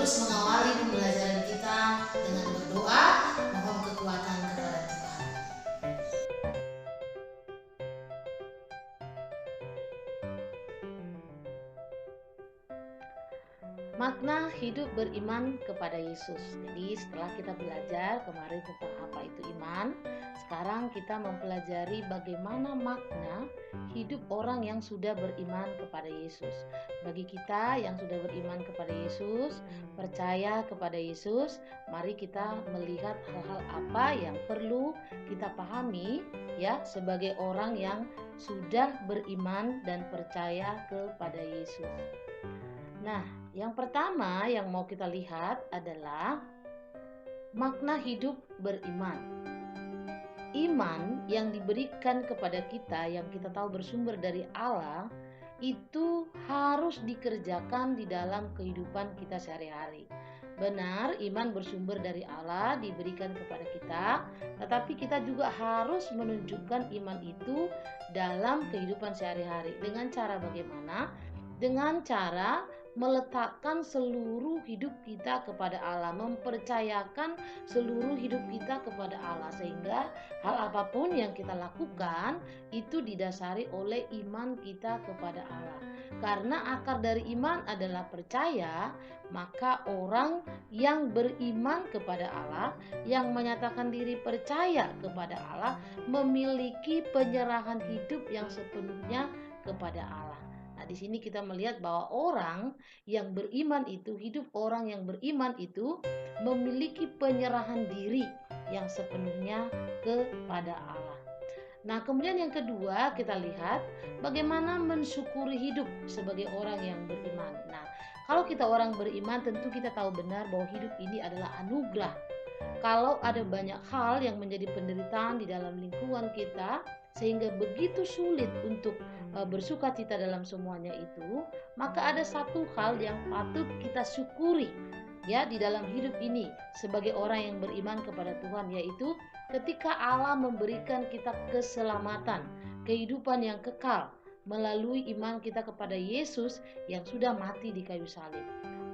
terus mengawali pembelajaran kita dengan berdoa, mohon kekuatan kepada Tuhan. Makna hidup beriman kepada Yesus. Jadi setelah kita belajar kemarin tentang apa itu iman, sekarang kita mempelajari bagaimana makna hidup orang yang sudah beriman kepada Yesus. Bagi kita yang sudah beriman kepada Yesus, percaya kepada Yesus, mari kita melihat hal-hal apa yang perlu kita pahami ya sebagai orang yang sudah beriman dan percaya kepada Yesus. Nah, yang pertama yang mau kita lihat adalah makna hidup beriman. Iman yang diberikan kepada kita, yang kita tahu bersumber dari Allah, itu harus dikerjakan di dalam kehidupan kita sehari-hari. Benar, iman bersumber dari Allah diberikan kepada kita, tetapi kita juga harus menunjukkan iman itu dalam kehidupan sehari-hari. Dengan cara bagaimana? Dengan cara meletakkan seluruh hidup kita kepada Allah, mempercayakan seluruh hidup kita kepada Allah, sehingga hal apapun yang kita lakukan itu didasari oleh iman kita kepada Allah. Karena akar dari iman adalah percaya, maka orang yang beriman kepada Allah, yang menyatakan diri percaya kepada Allah, memiliki penyerahan hidup yang sepenuhnya kepada Allah. Di sini kita melihat bahwa orang yang beriman itu, hidup orang yang beriman itu memiliki penyerahan diri yang sepenuhnya kepada Allah. Nah, kemudian yang kedua kita lihat bagaimana mensyukuri hidup sebagai orang yang beriman. Nah, kalau kita orang beriman tentu kita tahu benar bahwa hidup ini adalah anugerah. Kalau ada banyak hal yang menjadi penderitaan di dalam lingkungan kita sehingga begitu sulit untuk bersuka cita dalam semuanya itu, maka ada satu hal yang patut kita syukuri ya di dalam hidup ini sebagai orang yang beriman kepada Tuhan, yaitu ketika Allah memberikan kita keselamatan, kehidupan yang kekal melalui iman kita kepada Yesus yang sudah mati di kayu salib.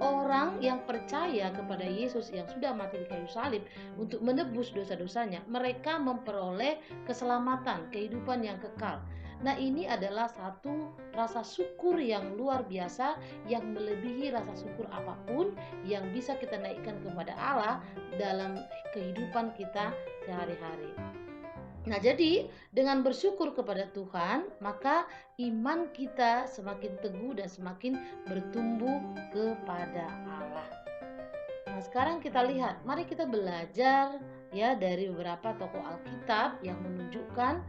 Orang yang percaya kepada Yesus yang sudah mati di kayu salib untuk menebus dosa-dosanya, mereka memperoleh keselamatan, kehidupan yang kekal. Nah, ini adalah satu rasa syukur yang luar biasa, yang melebihi rasa syukur apapun yang bisa kita naikkan kepada Allah dalam kehidupan kita sehari-hari. Nah, jadi dengan bersyukur kepada Tuhan, maka iman kita semakin teguh dan semakin bertumbuh kepada Allah. Nah, sekarang kita lihat, mari kita belajar ya dari beberapa tokoh Alkitab yang menunjukkan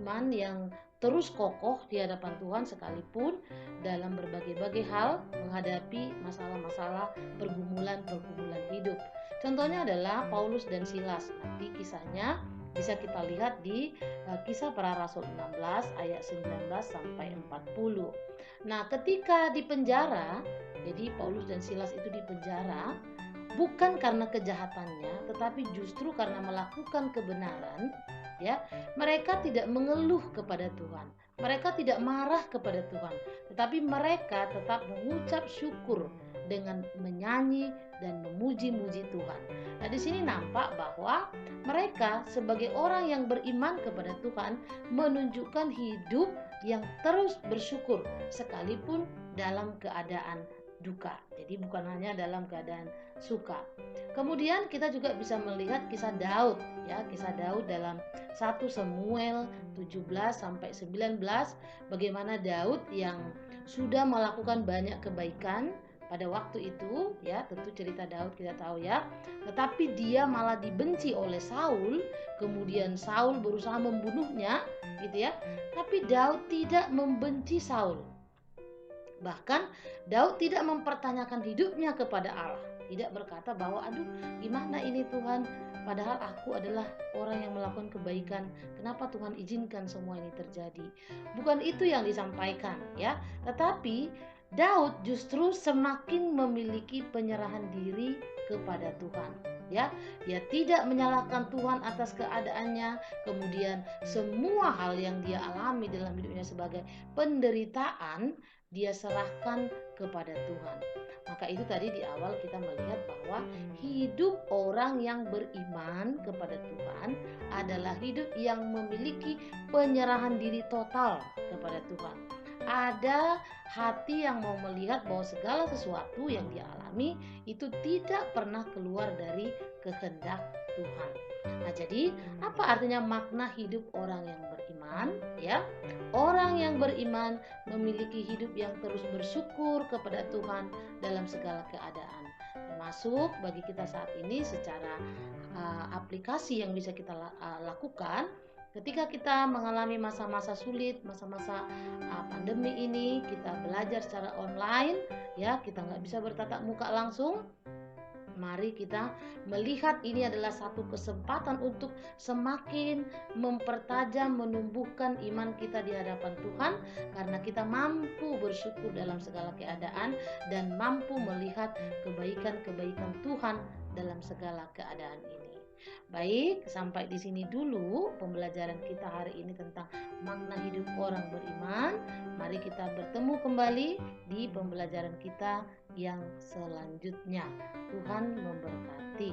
iman yang terus kokoh di hadapan Tuhan sekalipun dalam berbagai-bagai hal menghadapi masalah-masalah pergumulan-pergumulan hidup. Contohnya adalah Paulus dan Silas. Nanti kisahnya bisa kita lihat di Kisah Para Rasul 16 ayat 19 sampai 40. Nah, ketika di penjara, jadi Paulus dan Silas itu di penjara bukan karena kejahatannya, tetapi justru karena melakukan kebenaran, ya. Mereka tidak mengeluh kepada Tuhan. Mereka tidak marah kepada Tuhan, tetapi mereka tetap mengucap syukur dengan menyanyi dan memuji-muji Tuhan. Nah, di sini nampak bahwa mereka sebagai orang yang beriman kepada Tuhan menunjukkan hidup yang terus bersyukur sekalipun dalam keadaan duka. Jadi bukan hanya dalam keadaan suka. Kemudian kita juga bisa melihat kisah Daud ya, kisah Daud dalam 1 Samuel 17 sampai 19, bagaimana Daud yang sudah melakukan banyak kebaikan pada waktu itu ya, tentu cerita Daud kita tahu ya, tetapi dia malah dibenci oleh Saul, kemudian Saul berusaha membunuhnya gitu ya, tapi Daud tidak membenci Saul. Bahkan Daud tidak mempertanyakan hidupnya kepada Allah, tidak berkata bahwa aduh gimana ini Tuhan, padahal aku adalah orang yang melakukan kebaikan, kenapa Tuhan izinkan semua ini terjadi. Bukan itu yang disampaikan ya, tetapi Daud justru semakin memiliki penyerahan diri kepada Tuhan ya. Dia tidak menyalahkan Tuhan atas keadaannya, kemudian semua hal yang dia alami dalam hidupnya sebagai penderitaan dia serahkan kepada Tuhan. Maka itu tadi di awal kita melihat bahwa hidup orang yang beriman kepada Tuhan adalah hidup yang memiliki penyerahan diri total kepada Tuhan. Ada hati yang mau melihat bahwa segala sesuatu yang dia alami itu tidak pernah keluar dari kehendak Tuhan. Nah, jadi apa artinya makna hidup orang yang beriman? Ya, orang yang beriman memiliki hidup yang terus bersyukur kepada Tuhan dalam segala keadaan. Termasuk bagi kita saat ini secara aplikasi yang bisa kita lakukan ketika kita mengalami masa-masa sulit, masa-masa pandemi ini, kita belajar secara online, ya kita nggak bisa bertatap muka langsung. Mari kita melihat ini adalah satu kesempatan untuk semakin mempertajam, menumbuhkan iman kita di hadapan Tuhan, karena kita mampu bersyukur dalam segala keadaan dan mampu melihat kebaikan-kebaikan Tuhan dalam segala keadaan ini. Baik, sampai di sini dulu pembelajaran kita hari ini tentang makna hidup orang beriman. Mari kita bertemu kembali di pembelajaran kita yang selanjutnya. Tuhan memberkati.